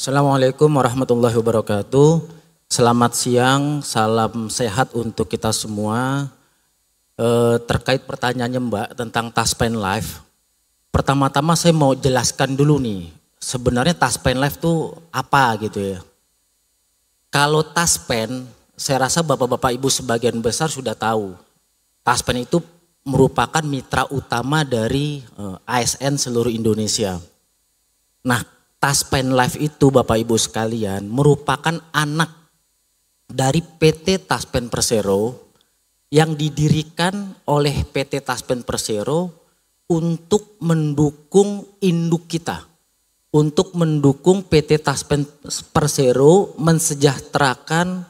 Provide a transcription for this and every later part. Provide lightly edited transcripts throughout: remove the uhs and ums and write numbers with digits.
Assalamualaikum warahmatullahi wabarakatuh. Selamat siang, salam sehat untuk kita semua. Terkait pertanyaannya Mbak tentang Taspen Life. Pertama-tama saya mau jelaskan dulu nih, sebenarnya Taspen Life itu apa gitu ya. Kalau Taspen, saya rasa Bapak-Bapak Ibu sebagian besar sudah tahu. Taspen itu merupakan mitra utama dari ASN seluruh Indonesia. Nah, Taspen Life itu Bapak Ibu sekalian merupakan anak dari PT Taspen Persero yang didirikan oleh PT Taspen Persero untuk mendukung induk kita. Untuk mendukung PT Taspen Persero mensejahterakan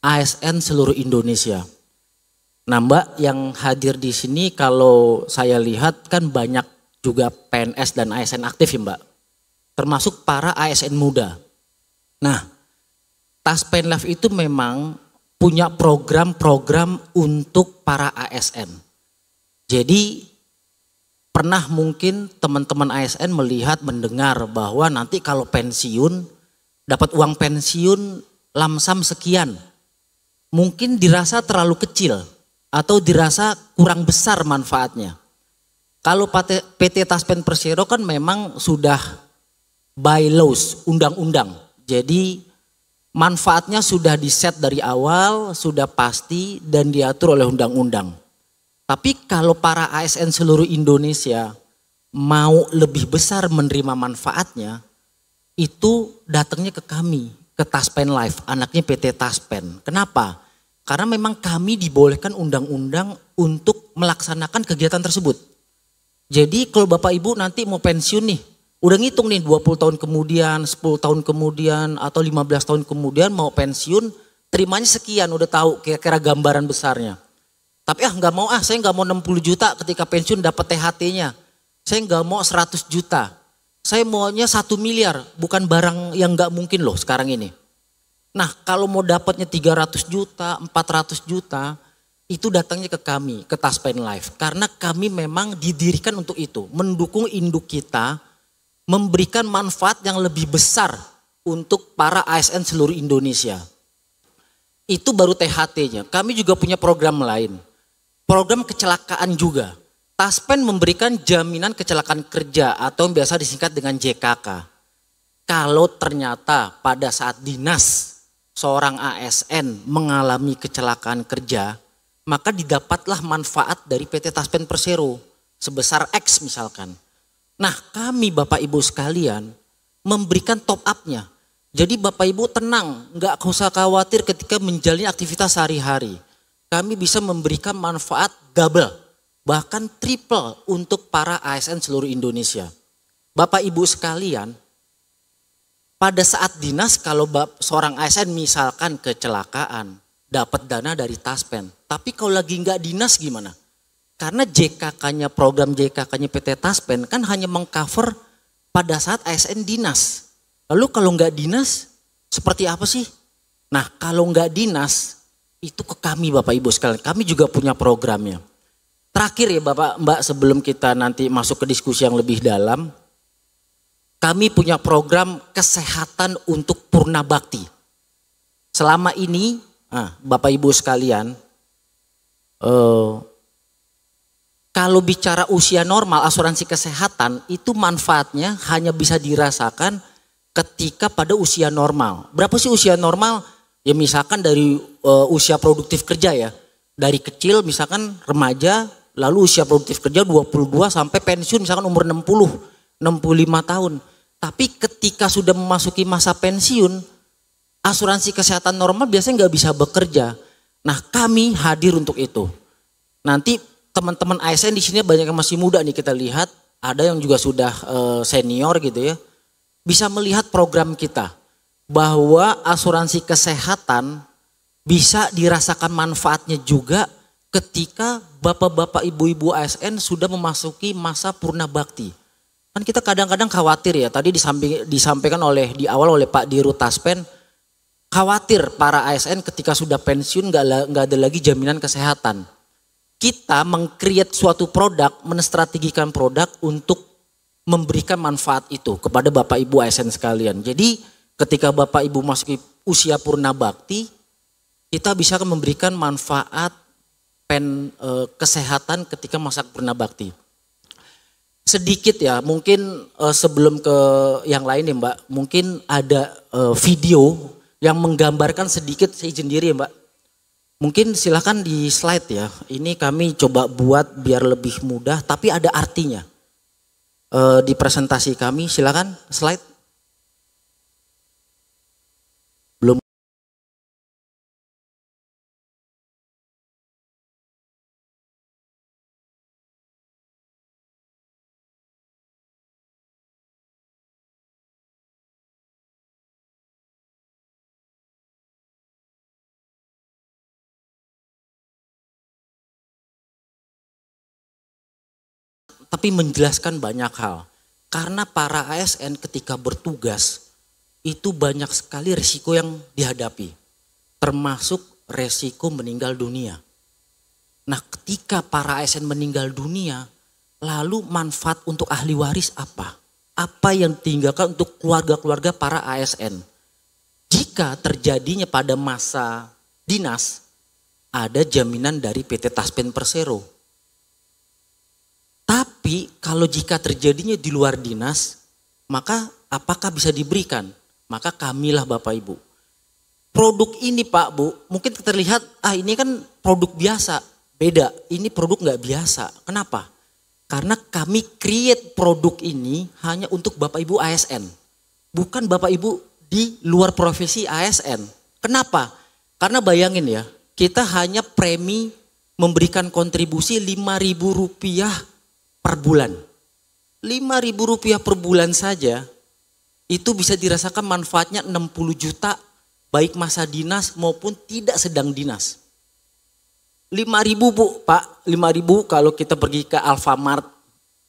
ASN seluruh Indonesia. Nah Mbak yang hadir di sini kalau saya lihat kan banyak juga PNS dan ASN aktif ya Mbak. Termasuk para ASN muda. Nah, Taspen Life itu memang punya program-program untuk para ASN. Jadi pernah mungkin teman-teman ASN melihat, mendengar bahwa nanti kalau pensiun, dapat uang pensiun lamsam sekian. Mungkin dirasa terlalu kecil atau dirasa kurang besar manfaatnya. Kalau PT Taspen Persero kan memang sudah by laws, undang-undang. Jadi manfaatnya sudah diset dari awal, sudah pasti dan diatur oleh undang-undang. Tapi kalau para ASN seluruh Indonesia mau lebih besar menerima manfaatnya, itu datangnya ke kami, ke Taspen Life, anaknya PT Taspen. Kenapa? Karena memang kami dibolehkan undang-undang untuk melaksanakan kegiatan tersebut. Jadi kalau Bapak Ibu nanti mau pensiun nih, udah ngitung nih 20 tahun kemudian, 10 tahun kemudian, atau 15 tahun kemudian mau pensiun, terimanya sekian, udah tahu kira-kira gambaran besarnya. Tapi nggak mau saya nggak mau 60 juta ketika pensiun dapat THT-nya. Saya nggak mau 100 juta. Saya maunya 1 miliar, bukan barang yang nggak mungkin loh sekarang ini. Nah kalau mau dapatnya 300 juta, 400 juta, itu datangnya ke kami, ke Taspen Life. Karena kami memang didirikan untuk itu, mendukung induk kita, memberikan manfaat yang lebih besar untuk para ASN seluruh Indonesia. Itu baru THT-nya. Kami juga punya program lain. Program kecelakaan juga. Taspen memberikan jaminan kecelakaan kerja atau yang biasa disingkat dengan JKK. Kalau ternyata pada saat dinas seorang ASN mengalami kecelakaan kerja, maka didapatlah manfaat dari PT Taspen Persero sebesar X misalkan. Nah kami Bapak Ibu sekalian memberikan top up-nya. Jadi Bapak Ibu tenang, nggak usah khawatir ketika menjalani aktivitas sehari-hari. Kami bisa memberikan manfaat double, bahkan triple untuk para ASN seluruh Indonesia. Bapak Ibu sekalian, pada saat dinas kalau seorang ASN misalkan kecelakaan, dapat dana dari Taspen. Tapi kalau lagi nggak dinas gimana? Karena JKK-nya, program JKK-nya PT Taspen kan hanya mengcover pada saat ASN dinas. Lalu kalau nggak dinas, seperti apa sih? Nah kalau nggak dinas, itu ke kami Bapak Ibu sekalian. Kami juga punya programnya. Terakhir ya Bapak Mbak sebelum kita nanti masuk ke diskusi yang lebih dalam. Kami punya program kesehatan untuk Purna Bakti. Selama ini, Bapak Ibu sekalian, kalau bicara usia normal, asuransi kesehatan itu manfaatnya hanya bisa dirasakan ketika pada usia normal. Berapa sih usia normal? Ya misalkan dari usia produktif kerja ya. Dari kecil misalkan remaja, lalu usia produktif kerja 22 sampai pensiun misalkan umur 60, 65 tahun. Tapi ketika sudah memasuki masa pensiun, asuransi kesehatan normal biasanya nggak bisa bekerja. Nah kami hadir untuk itu. Nanti teman-teman ASN di sini banyak yang masih muda nih kita lihat, ada yang juga sudah senior gitu ya. Bisa melihat program kita bahwa asuransi kesehatan bisa dirasakan manfaatnya juga ketika bapak-bapak ibu-ibu ASN sudah memasuki masa Purna Bakti. Kan kita kadang-kadang khawatir ya, tadi disampaikan di awal oleh Pak Dirut Taspen, khawatir para ASN ketika sudah pensiun nggak ada lagi jaminan kesehatan. Kita meng-create suatu produk, menstrategikan produk untuk memberikan manfaat itu kepada Bapak Ibu ASN sekalian. Jadi ketika Bapak Ibu masuki usia purna bakti, kita bisa memberikan manfaat kesehatan ketika masa purna bakti. Sedikit ya, mungkin sebelum ke yang lain ya Mbak, mungkin ada video yang menggambarkan sedikit, saya izin diri ya Mbak. Mungkin silakan di slide ya, ini kami coba buat biar lebih mudah tapi ada artinya. Di presentasi kami, silakan slide. Belum. Tapi menjelaskan banyak hal. Karena para ASN ketika bertugas itu banyak sekali risiko yang dihadapi. Termasuk resiko meninggal dunia. Nah ketika para ASN meninggal dunia, lalu manfaat untuk ahli waris apa? Apa yang ditinggalkan untuk keluarga-keluarga para ASN? Jika terjadinya pada masa dinas, ada jaminan dari PT Taspen Persero. Tapi kalau jika terjadinya di luar dinas, maka apakah bisa diberikan? Maka kamilah Bapak Ibu. Produk ini Pak Bu, mungkin terlihat ini kan produk biasa. Beda, ini produk nggak biasa. Kenapa? Karena kami create produk ini hanya untuk Bapak Ibu ASN. Bukan Bapak Ibu di luar profesi ASN. Kenapa? Karena bayangin ya, kita hanya premi memberikan kontribusi Rp5.000 per bulan. Rp5.000 per bulan saja itu bisa dirasakan manfaatnya 60 juta baik masa dinas maupun tidak sedang dinas. 5.000 Bu, Pak, 5.000 kalau kita pergi ke Alfamart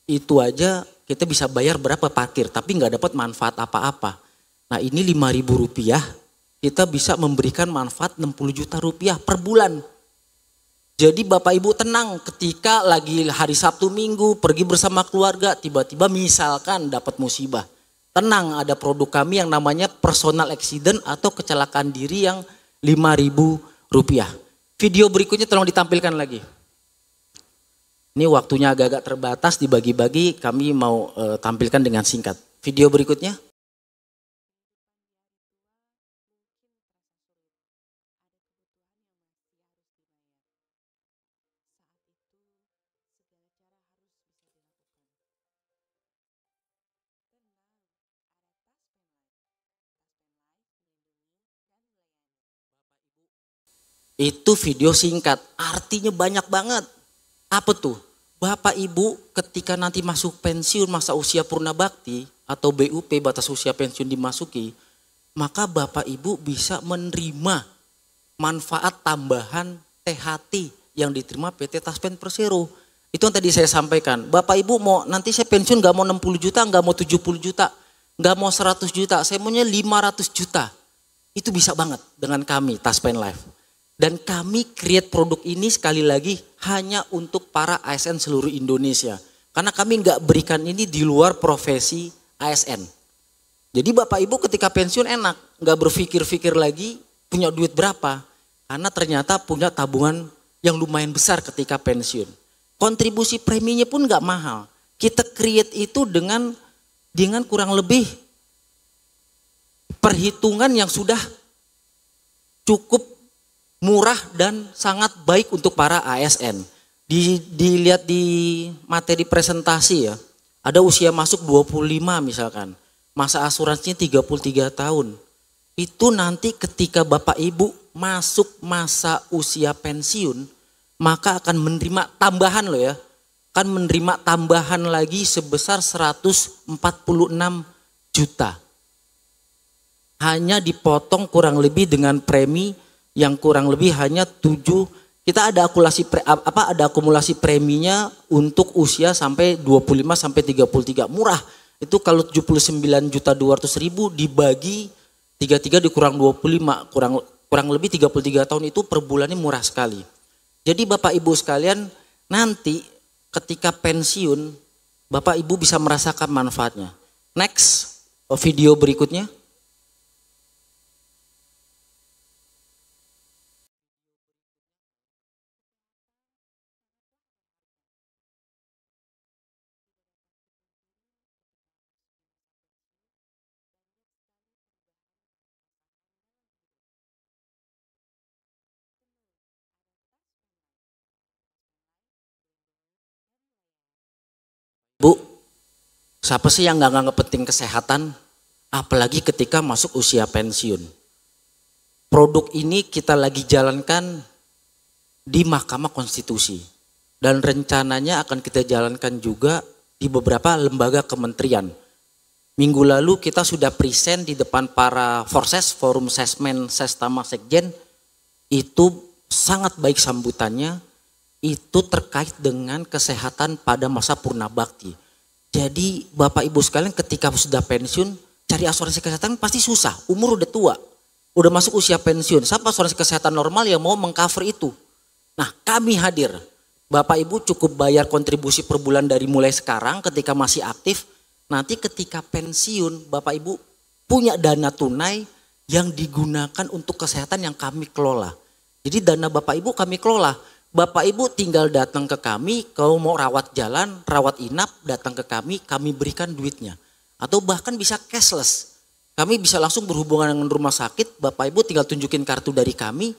itu aja kita bisa bayar berapa parkir tapi nggak dapat manfaat apa-apa. Nah ini Rp5.000 kita bisa memberikan manfaat 60 juta rupiah per bulan. Jadi Bapak Ibu tenang ketika lagi hari Sabtu Minggu pergi bersama keluarga tiba-tiba misalkan dapat musibah. Tenang ada produk kami yang namanya personal accident atau kecelakaan diri yang Rp5.000. Video berikutnya tolong ditampilkan lagi. Ini waktunya agak-agak terbatas dibagi-bagi kami mau tampilkan dengan singkat. Video berikutnya. Itu video singkat, artinya banyak banget. Apa tuh? Bapak Ibu ketika nanti masuk pensiun masa usia purna bakti atau BUP batas usia pensiun dimasuki, maka Bapak Ibu bisa menerima manfaat tambahan THT yang diterima PT Taspen Persero. Itu yang tadi saya sampaikan. Bapak Ibu mau nanti saya pensiun gak mau 60 juta, gak mau 70 juta, gak mau 100 juta, saya maunya 500 juta. Itu bisa banget dengan kami Taspen Life. Dan kami create produk ini sekali lagi hanya untuk para ASN seluruh Indonesia. Karena kami nggak berikan ini di luar profesi ASN. Jadi Bapak Ibu ketika pensiun enak, nggak berpikir-pikir lagi punya duit berapa. Karena ternyata punya tabungan yang lumayan besar ketika pensiun. Kontribusi preminya pun nggak mahal. Kita create itu dengan kurang lebih perhitungan yang sudah cukup murah dan sangat baik untuk para ASN. Dilihat di materi presentasi ya, ada usia masuk 25 misalkan, masa asuransinya 33 tahun. Itu nanti ketika Bapak Ibu masuk masa usia pensiun, maka akan menerima tambahan loh ya, akan menerima tambahan lagi sebesar 146 juta. Hanya dipotong kurang lebih dengan premi yang kurang lebih hanya 7, kita ada akumulasi preminya untuk usia sampai 25 sampai 33 murah. Itu kalau 79.200.000 dibagi 33 dikurang 25 kurang lebih 33 tahun itu per bulannya murah sekali. Jadi Bapak Ibu sekalian nanti ketika pensiun Bapak Ibu bisa merasakan manfaatnya. Next video berikutnya. Siapa sih yang nggak nganggap penting kesehatan? Apalagi ketika masuk usia pensiun. Produk ini kita lagi jalankan di Mahkamah Konstitusi. Dan rencananya akan kita jalankan juga di beberapa lembaga kementerian. Minggu lalu kita sudah present di depan para Forses, Forum Sesmen, Sestama, Sekjen. Itu sangat baik sambutannya. Itu terkait dengan kesehatan pada masa purna bakti. Jadi Bapak Ibu sekalian ketika sudah pensiun, cari asuransi kesehatan pasti susah, umur udah tua, udah masuk usia pensiun. Siapa asuransi kesehatan normal yang mau mengcover itu? Nah, kami hadir. Bapak Ibu cukup bayar kontribusi per bulan dari mulai sekarang ketika masih aktif. Nanti ketika pensiun, Bapak Ibu punya dana tunai yang digunakan untuk kesehatan yang kami kelola. Jadi dana Bapak Ibu kami kelola. Bapak Ibu tinggal datang ke kami, kalau mau rawat jalan, rawat inap, datang ke kami berikan duitnya. Atau bahkan bisa cashless. Kami bisa langsung berhubungan dengan rumah sakit, Bapak Ibu tinggal tunjukin kartu dari kami,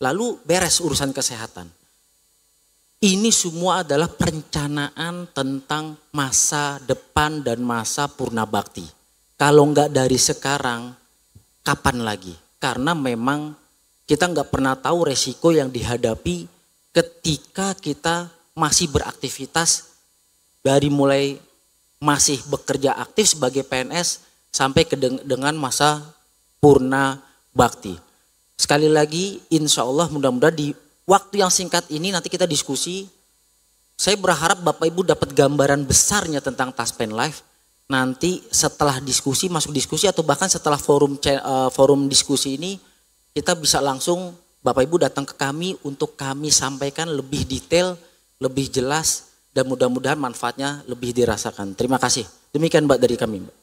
lalu beres urusan kesehatan. Ini semua adalah perencanaan tentang masa depan dan masa purna bakti. Kalau enggak dari sekarang, kapan lagi? Karena memang kita enggak pernah tahu resiko yang dihadapi ketika kita masih beraktivitas dari mulai masih bekerja aktif sebagai PNS sampai dengan masa purna bakti. Sekali lagi insya Allah mudah-mudahan di waktu yang singkat ini nanti kita diskusi. Saya berharap Bapak Ibu dapat gambaran besarnya tentang Taspen Life. Nanti setelah diskusi, masuk diskusi atau bahkan setelah forum diskusi ini kita bisa langsung Bapak Ibu datang ke kami untuk kami sampaikan lebih detail, lebih jelas. Dan mudah-mudahan manfaatnya lebih dirasakan. Terima kasih. Demikian Mbak dari kami, Mbak.